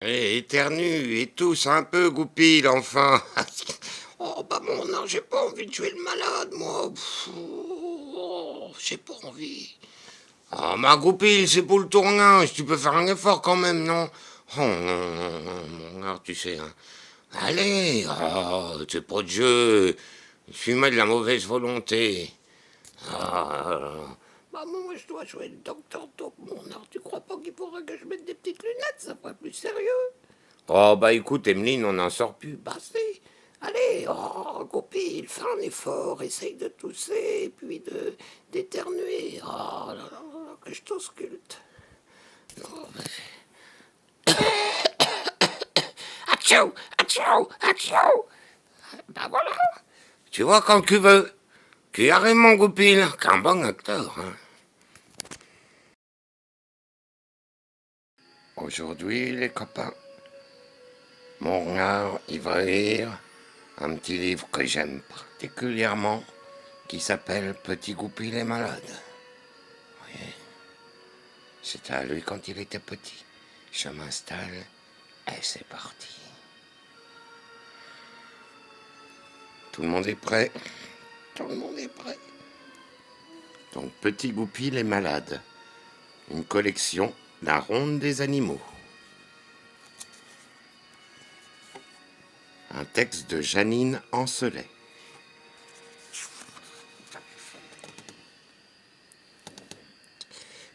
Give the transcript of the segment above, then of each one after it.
Et éternue et tousse un peu, Goupil, enfin. Oh, bah mon âge, j'ai pas envie de tuer le malade, moi. J'ai pas envie. Oh, ma Goupil, c'est pour le tournage. Tu peux faire un effort quand même, non? Oh, non, non, non, mon gars, tu sais, hein. Allez, oh, c'est pas de jeu. Je suis mal de la mauvaise volonté. Ah, bah moi, je dois jouer le docteur Top, mon art. Tu crois pas qu'il faudrait que je mette des petites lunettes? Ça ferait plus sérieux. Oh, bah écoute, Emeline, on n'en sort plus. Bah si. Allez, oh, Goupil, fais un effort, essaye de tousser, et puis d'éternuer. Oh là là, là, que je t'ausculte. Oh, Atchou, atchou, atchou. Bah voilà. Tu vois quand tu veux. Tu arrives, mon Goupil, qu'un bon acteur, hein. Aujourd'hui, les copains, mon renard, il va lire un petit livre que j'aime particulièrement, qui s'appelle Petit Goupil est malade. Oui, c'était à lui quand il était petit. Je m'installe et c'est parti. Tout le monde est prêt? Tout le monde est prêt. Donc Petit Goupil est malade. Une collection La Ronde des animaux. Un texte de Janine Ancelet.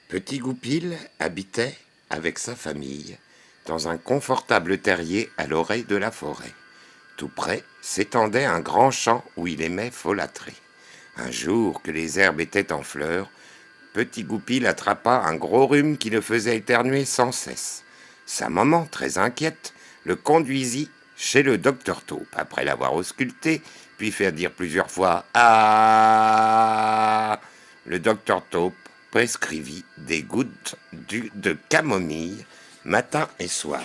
Petit Goupil habitait, avec sa famille, dans un confortable terrier à l'oreille de la forêt. Tout près s'étendait un grand champ où il aimait folâtrer. Un jour que les herbes étaient en fleurs, Petit Goupil attrapa un gros rhume qui le faisait éternuer sans cesse. Sa maman, très inquiète, le conduisit chez le docteur Taupe, après l'avoir ausculté, puis faire dire plusieurs fois « Ah !» Le docteur Taupe prescrivit des gouttes de camomille matin et soir.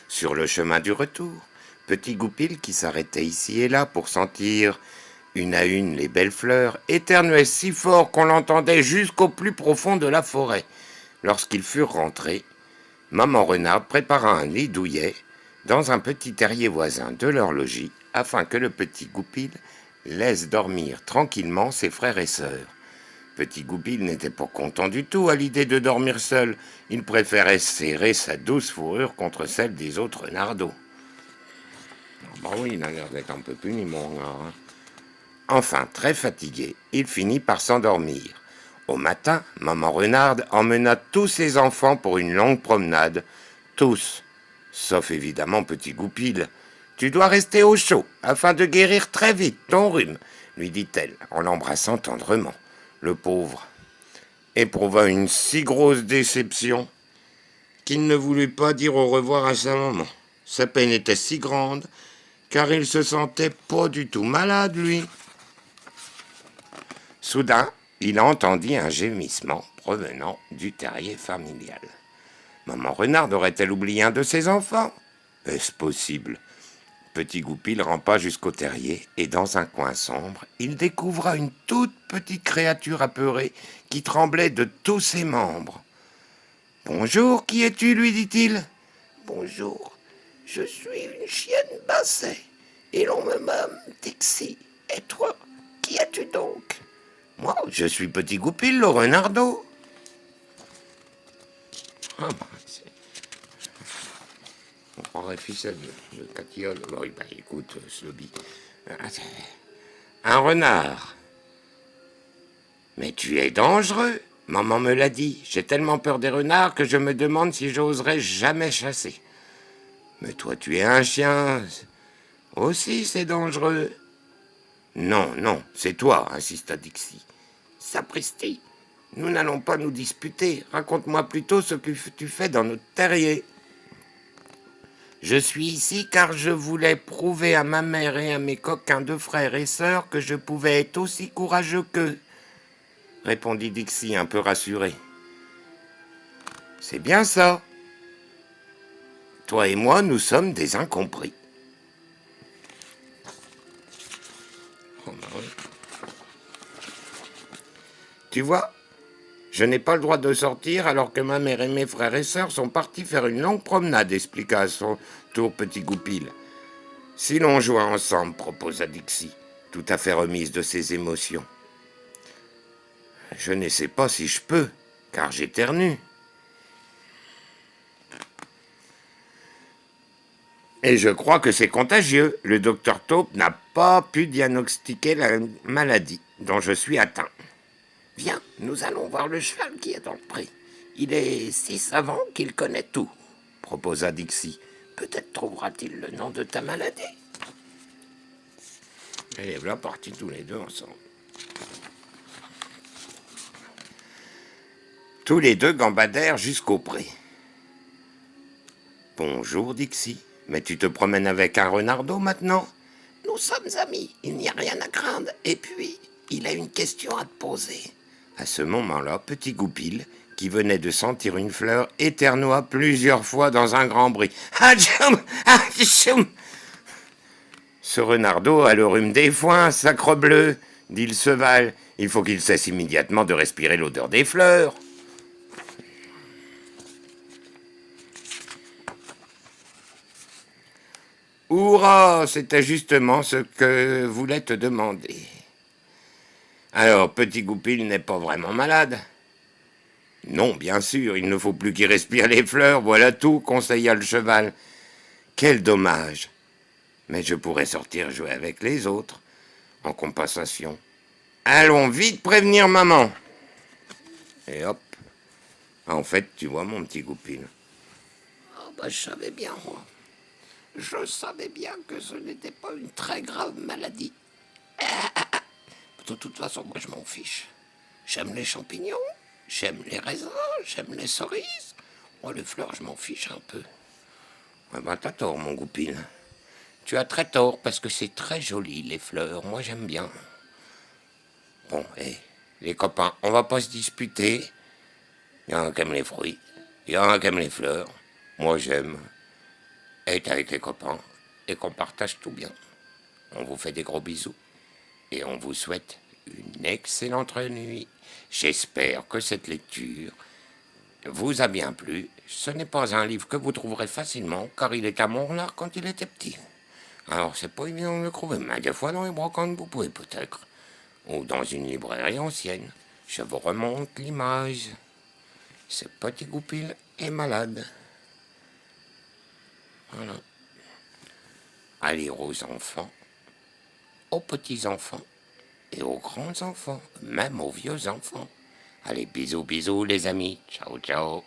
Sur le chemin du retour, Petit Goupil, qui s'arrêtait ici et là pour sentir une à une les belles fleurs, éternuait si fort qu'on l'entendait jusqu'au plus profond de la forêt. Lorsqu'ils furent rentrés, Maman Renard prépara un lit douillet dans un petit terrier voisin de leur logis, afin que le petit Goupil laisse dormir tranquillement ses frères et sœurs. Petit Goupil n'était pas content du tout à l'idée de dormir seul. Il préférait serrer sa douce fourrure contre celle des autres renardeaux. Bah oui, il a l'air d'être un peu puni, mon renard, hein. Enfin, très fatigué, il finit par s'endormir. Au matin, Maman Renarde emmena tous ses enfants pour une longue promenade. Tous, sauf évidemment Petit Goupil. « Tu dois rester au chaud, afin de guérir très vite ton rhume, » lui dit-elle, en l'embrassant tendrement. Le pauvre éprouva une si grosse déception qu'il ne voulut pas dire au revoir à sa maman. Sa peine était si grande, car il se sentait pas du tout malade, lui. Soudain, il entendit un gémissement provenant du terrier familial. Maman Renarde aurait-elle oublié un de ses enfants? Est-ce possible? Petit Goupil rampa jusqu'au terrier, et dans un coin sombre, il découvra une toute petite créature apeurée qui tremblait de tous ses membres. « Bonjour, qui es-tu » lui dit-il. « Bonjour, je suis une chienne Basset, et l'on me nomme Dixie. Et toi, qui es-tu donc ?»« Moi, je suis Petit Goupil, le renardeau. » Ah bah, on croirait ficelle de Catiole. Bon, bah écoute, Sloby. Un renard. Mais tu es dangereux, maman me l'a dit. J'ai tellement peur des renards que je me demande si j'oserais jamais chasser. Mais toi, tu es un chien. Aussi, c'est dangereux. Non, non, c'est toi, insista Dixie. Sapristi, nous n'allons pas nous disputer. Raconte-moi plutôt ce que tu fais dans notre terrier. Je suis ici car je voulais prouver à ma mère et à mes coquins de frères et sœurs que je pouvais être aussi courageux qu'eux, répondit Dixie un peu rassuré. C'est bien ça. Toi et moi, nous sommes des incompris. Oh, bah oui. Tu vois, Je n'ai pas le droit de sortir alors que ma mère et mes frères et sœurs sont partis faire une longue promenade, expliqua à son tour Petit Goupil. Si l'on jouait ensemble, proposa Dixie, tout à fait remise de ses émotions. Je ne sais pas si je peux, car j'éternue. Et je crois que c'est contagieux. Le docteur Taupe n'a pas pu diagnostiquer la maladie dont je suis atteint. Viens, nous allons voir le cheval qui est dans le pré. Il est si savant qu'il connaît tout, proposa Dixie. Peut-être trouvera-t-il le nom de ta maladie. Et les voilà partis tous les deux ensemble. Tous les deux gambadèrent jusqu'au pré. Bonjour Dixie, mais tu te promènes avec un renardeau maintenant? Nous sommes amis, il n'y a rien à craindre. Et puis, il a une question à te poser. À ce moment-là, Petit Goupil, qui venait de sentir une fleur, éternua plusieurs fois dans un grand bruit. Atchoum! Atchoum! Ce renardeau a le rhume des foins, sacrebleu, dit le cheval. Il faut qu'il cesse immédiatement de respirer l'odeur des fleurs. Hurrah! C'était justement ce que voulait te demander. Alors, Petit Goupil n'est pas vraiment malade? Non, bien sûr, il ne faut plus qu'il respire les fleurs, voilà tout, conseilla le cheval. Quel dommage! Mais je pourrais sortir jouer avec les autres, en compensation. Allons vite prévenir maman! Et hop! En fait, tu vois, mon petit Goupil. Oh, bah, je savais bien, moi. Je savais bien que ce n'était pas une très grave maladie. De toute façon, moi, je m'en fiche. J'aime les champignons, j'aime les raisins, j'aime les cerises. Moi, les fleurs, je m'en fiche un peu. Ah ben, t'as tort, mon Goupil. Tu as très tort, parce que c'est très joli, les fleurs. Moi, j'aime bien. Bon, les copains, on va pas se disputer. Il y en a qui aiment les fruits, il y en a qui aiment les fleurs. Moi, j'aime être avec les copains et qu'on partage tout bien. On vous fait des gros bisous et on vous souhaite une excellente nuit. J'espère que cette lecture vous a bien plu. Ce n'est pas un livre que vous trouverez facilement, car il est à Montlard quand il était petit. Alors, c'est pas évident de le trouver, mais des fois dans les brocantes, vous pouvez peut-être. Ou dans une librairie ancienne. Je vous remonte l'image. Ce Petit Goupil est malade. Voilà. À lire aux enfants, aux petits-enfants et aux grands enfants, même aux vieux enfants. Allez, bisous, bisous les amis. Ciao, ciao.